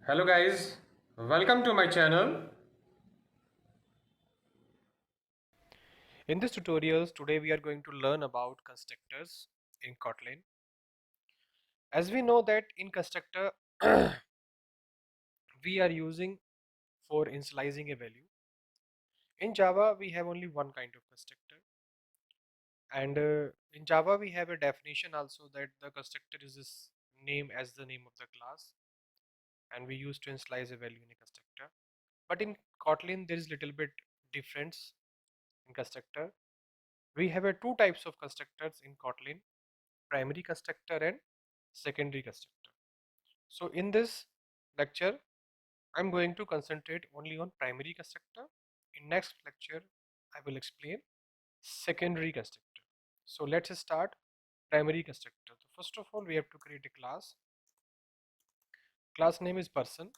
Hello guys, welcome to my channel. In this tutorials today we are going to learn about constructors in Kotlin. As we know that in constructor we are using for initializing a value. In Java we have only one kind of constructor, and in Java we have a definition also that the constructor is this name as the name of the class, and we use to initialize a value in a constructor. But in Kotlin there is little bit difference in constructor. We have two types of constructors in Kotlin: primary constructor and secondary constructor. So in this lecture I'm going to concentrate only on primary constructor. In next lecture I will explain secondary constructor. So let's start primary constructor. So first of all we have to create a class. Class name is person.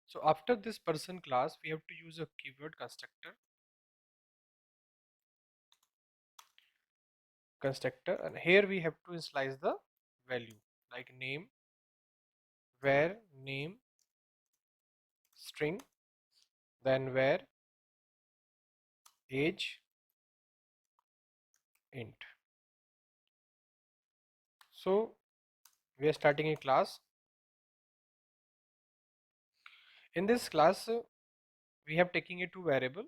So after this person class we have to use a keyword constructor, and here we have to initialize the value like name, where name string, then where age int. So we are starting a class. In this class we have taking a two variable,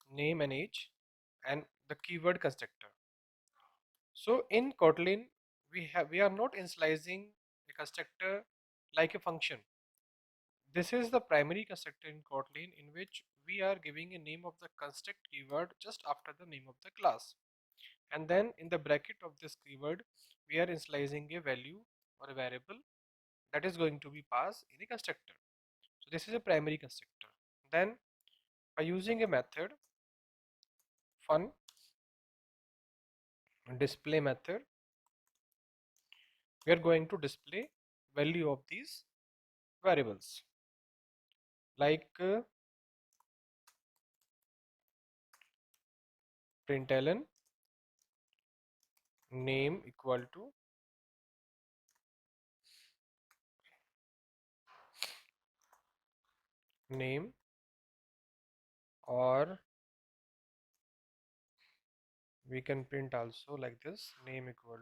name and age, and the keyword constructor. So in Kotlin we are not initializing a constructor like a function. This is the primary constructor in Kotlin, in which we are giving a name of the construct keyword just after the name of the class, and then in the bracket of this keyword we are initializing a value or a variable that is going to be passed in a constructor. So this is a primary constructor. Then by using a method fun display method, we are going to display value of these variables like println name equal to name, or we can print also like this, name equal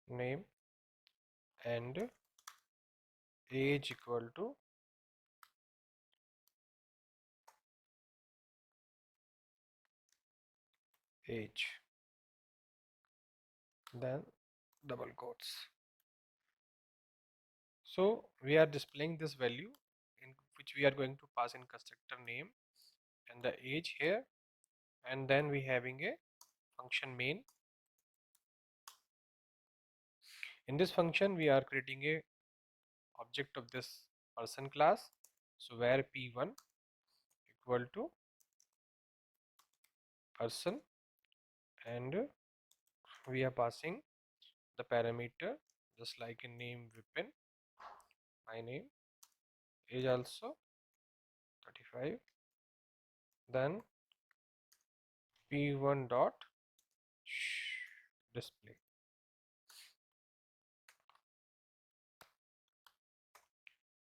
to name and age equal to age, then double quotes. So we are displaying this value in which we are going to pass in constructor name and the age here, and then we having a function main. In this function we are creating a object of this person class. So where p1 equal to person, and we are passing the parameter just like in name Vipin, my name, age also 35, then p1 dot display.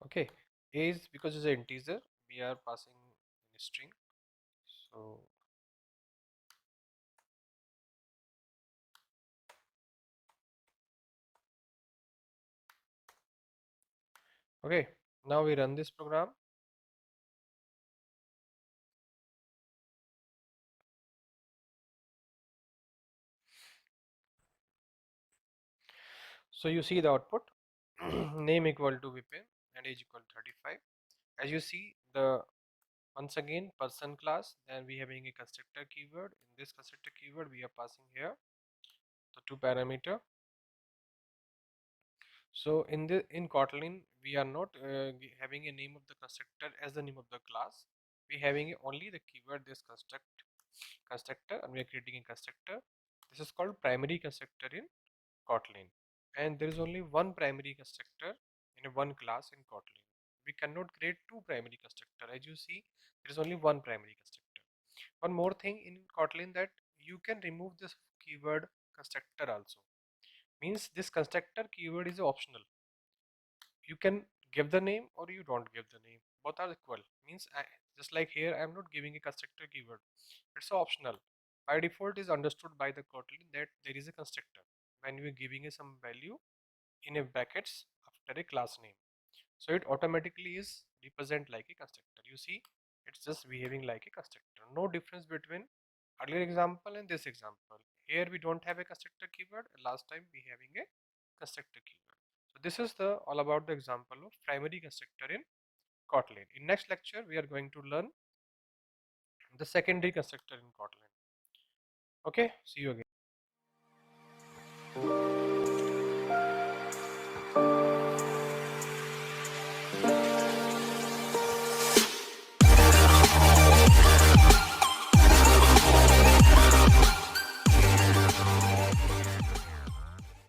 Okay, age, because it's an integer, we are passing in string. So okay, now we run this program. So you see the output name equal to Vipin and age equal to 35. As you see, the once again person class, then we having a constructor keyword. In this constructor keyword we are passing here the two parameter. So in Kotlin we are not having a name of the constructor as the name of the class. We having only the keyword this constructor, and we are creating a constructor. This is called primary constructor in Kotlin, and there is only one primary constructor in a one class in Kotlin. We cannot create two primary constructor. As you see, there is only one primary constructor. One more thing in Kotlin, that you can remove this keyword constructor also. Means this constructor keyword is optional. You can give the name or you don't give the name. Both are equal. Means just like here, I am not giving a constructor keyword. It's optional. By default is understood by the Kotlin that there is a constructor when you are giving a some value in a brackets after a class name. So it automatically is represent like a constructor. You see, it's just behaving like a constructor. No difference between earlier example and this example. Here we don't have a constructor keyword. Last time we having a constructor keyword. So this is the all about the example of primary constructor in Kotlin. In next lecture, we are going to learn the secondary constructor in Kotlin. Okay, see you again.